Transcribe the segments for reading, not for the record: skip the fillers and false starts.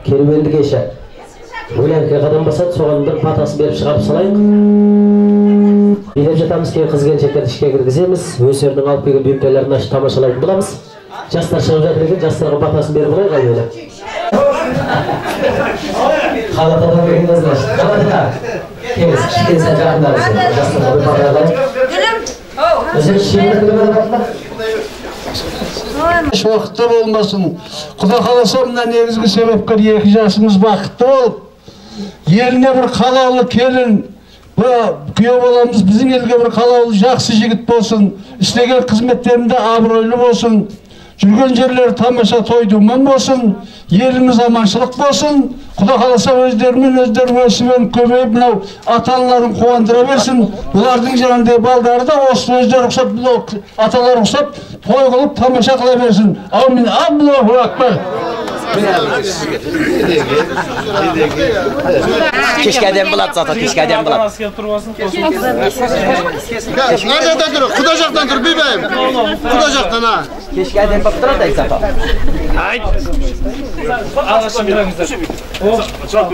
Керуенді кеші. Өлеңке қадам басады, соған бір батасын беріп шығарып салайық. Билеп жатамыз, кейін қыз-келіншектерді ішке кіргіземіз. Өздерінің алып келген бұйымтайларын ашып тамашалайтын боламыз. Жастар шығып жатыр екен, жастарға батасын беріп алайық әуелі. Қалатадан келген қыздар. Қалатата. Келіңіз, кішкене сәл жақындарыңыз. Жастарға бір бата алайық. Өздері шеңбірді бір батына. Еш уақытта болмасын. Құда қаласа мына негізгі себепкер екі жасымыз бақытты болып, еліне бір қалаулы келін, күйеу баламыз біздің елге бір қалаулы жақсы жігіт болсын, істеген қызметтерінде абыройлы болсын, жүрген жерлері тамаша той-думан болсын, еліміз аманшылық болсын. Құда қаласа өздерімен өздері өсіп көбейіп, мынау ата-аналарын қуандыра берсін. Бұлардың жанында балдары да осы өздері ұқсап, аталары ұқсап, той қылып тамаша қыла берсін. Аумин. Аллаху акбар. Keshki adam bo'ladi, zotda keshki adam bo'ladi. Nereden dur? Kuda жақtan dur, beyim. Kuda жақtan ha. Keshki adam bo'lib turadi, zotda. Hayt. Ağlaşın biramızda. O, çok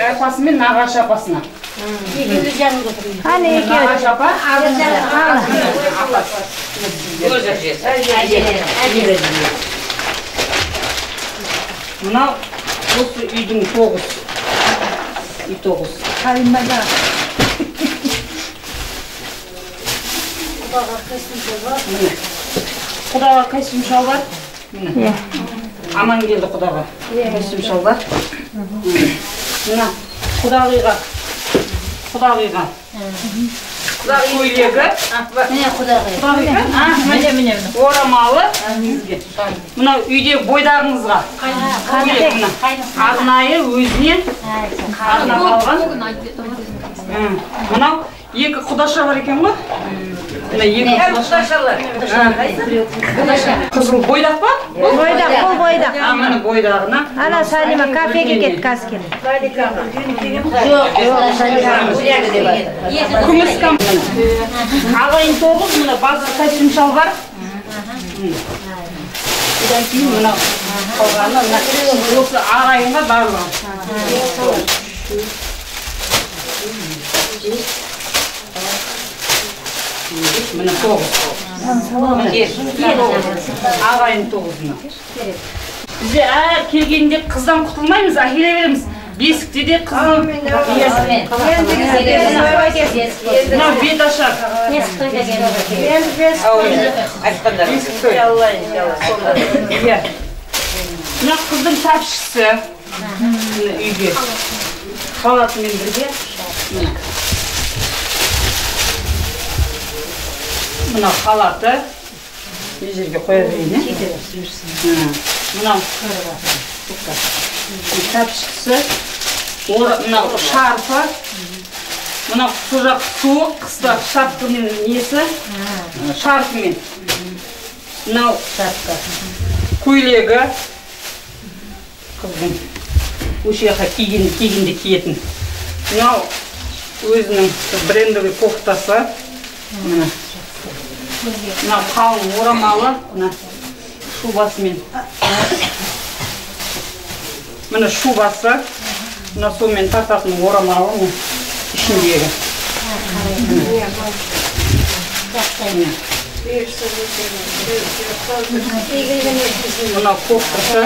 Апасымен нағашы апасына. Нағашы апа. Мынау осы үйдің 9. Үй 9. Қайынбада. Құдаға костюм шалбар. Міне. Аман келді құдаға. Костюм шалбар. Мына құдағиға. Құдағиға. Көйлегі. Міне құдағиға. Міне. Орамалы. Мына үйде бойдағыңызға. Арнайы өзіне арнап алған. Мынау екі құдаша бар екен ғой? Қызыл бойдақ па? Бойдақ, бұл бойдақ. Міне бойдағына. Ана Салима кафеге кетті қазір келді. Күміс кампаны. Ағайын 9, мына базар костюм шалбар. Одан кейін мына қалғаны осы ағайынға барлығы. Міне 9. Ағайын 9-ына. Бізде әр келгенде қыздан құтылмаймыз, әкеле береміз. Бесікте де қызын. Мына бет ашар. Мына қыздың тапшысы. Үйге. Халатымен бірге. Мына халаты. Бұл жерге қоя берейін. Мынау тапшысы. Мына шарфы. Мына құжақ суық, қыста шапкамен несі. Шарфымен. Мынау көйлегі. Қыздың өшеға кигенде киетін. Мынау өзінің брендовый кофтасы. Мынау қалың орамалы. Шубасымен. Мына шубасы. Мына сонымен тартатын орамалы ішіндегі. Мынау кофтасы.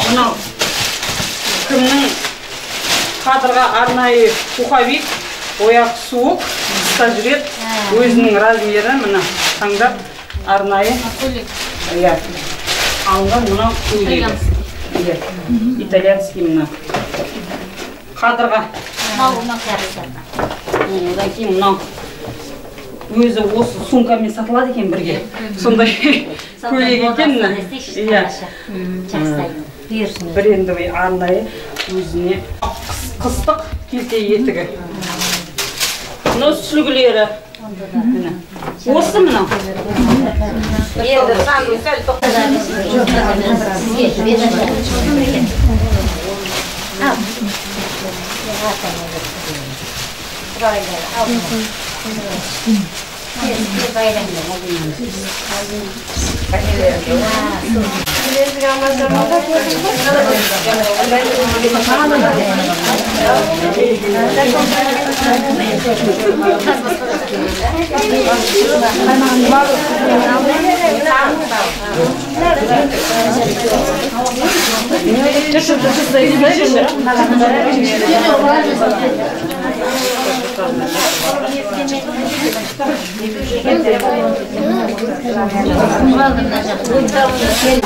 Мынау кімнің қадырға арнайы пуховик, ояқ суық, қыста жүреді, өзінің размері мына таңдап арнайы алынған мынау көйлегі. Итальянский мына қадырға. Одан кейін мынау өзі осы сумкамен сатылады екен бірге. Сондай көйлек екен мына. Брендовый арнайы өзіне қыстық келте етігі. Мынау сүлгілері. Осы мынау. Енді санды сәл тоқтады.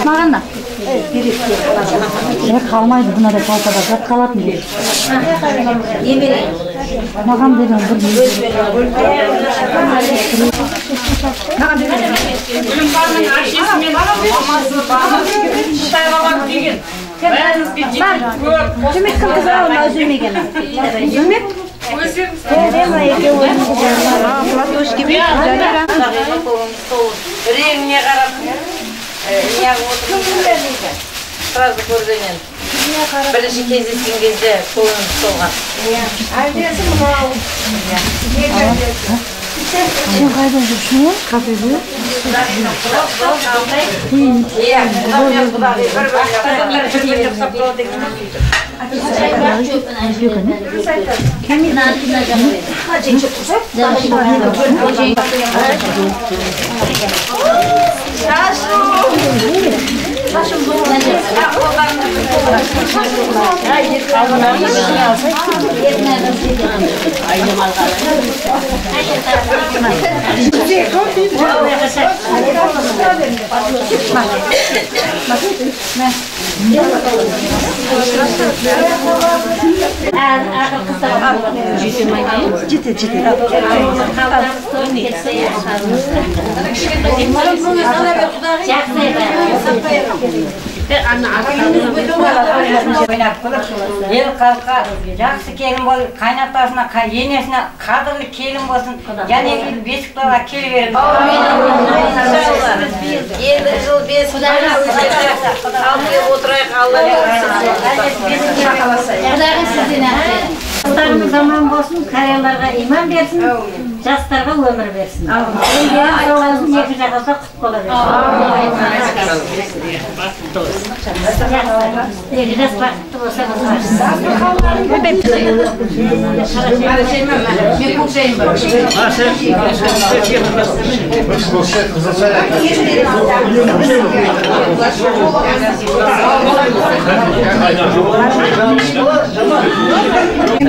Мағана. Қалмайды, бұна да қалтада жат қалатын дейді. Маған деген бір Гүлімбаның әшесімен мамасы бағып Қытайға барып келген. Бәріңізге жетіп көп. Жүмек қылғыза олма үзілмеген. Жүмек? Платошки бейт. Реңіне қарап, неғып отырып, сразу көргенен. Бірінші кездескен кезде қолымыз солған. Айдесі мұнау. Сен қайдан жүрсің? Кафеде? Иә, құдағымен құдағы бір-бір ел қалқа жақсы келін болып, қайнатасына, енесіне қадірлі келін болсын, және бесік бала келі берді. Енді жыл бесік алып отырайық, Алла Құдағымыз заман болсын, қарияларға иман берсін, жастарға өмір берсін. Соғасын екі жағазда құт бола берсін. Екі жас бақытты болса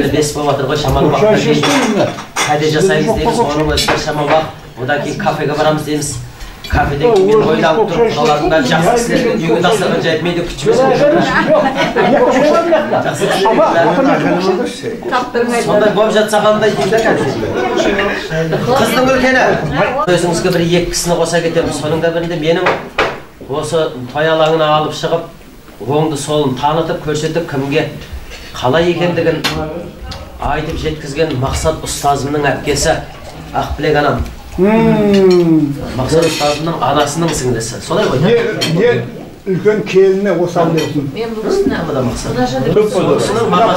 бес болып жатыр ғой, шамалы уақытта кейін қайда жасаймыз дейміз, оның өзі шамалы уақыт. Одан кейін кафеге барамыз дейміз. Кафеден кейін мен ойланып тұрып, қалардың бәрі жақсы кісілерге үйге дастархан жайып, мен де күтіп сондай болып жатса қандай деймін да кәдімгі. Қыздың үлкені. Өзіңізге бір екі кісіні қоса кетеміз. Соның да бірінде менің осы той алаңына алып шығып, оңды солын танытып, көрсетіп, кімге қалай екендігін айтып жеткізген Мақсат ұстазымның әпкесі Ақбілек анам. Мақсат ұстазымның анасының сіңлісі. Солай ғой? Не үлкен келіні осал болсын. Мен бұл кісіні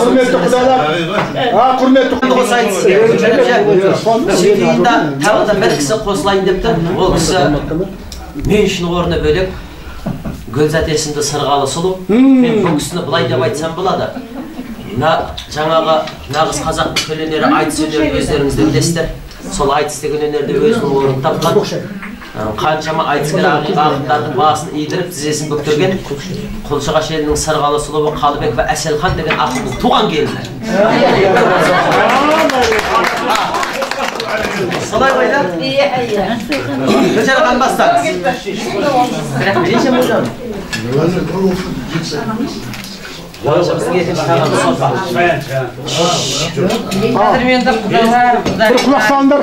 Құрметті құдалар. Құрметті құдалар. Сөйтейінда тағы да бір кісі қосылайын деп тұр. Ол кісі мен үшін орны бөлек. Gülzat есімді Сырғалы сұлу. Мен бұл кісіні былай деп айтсам болады. Жаңағы нағыз қазақтың төл өнері айтыс өнерін өздеріңіз де білесіздер. Сол айтыс деген өнерде өзінің орнын тапқан. Қаншама айтыскер ағыттардың басын идіріп, тізесін бүктірген Құлшығаш елінің Сырғалы сұлуы Қалыбек ва Әселхан деген ақылдың туған келіні. Солай ғой да? Иә. Көшері қанбастаңыз. Неше мұжан? Бойынша біздің екінші тағамыз сорпа. Қазір менді құдалар, құлақ салыңдар.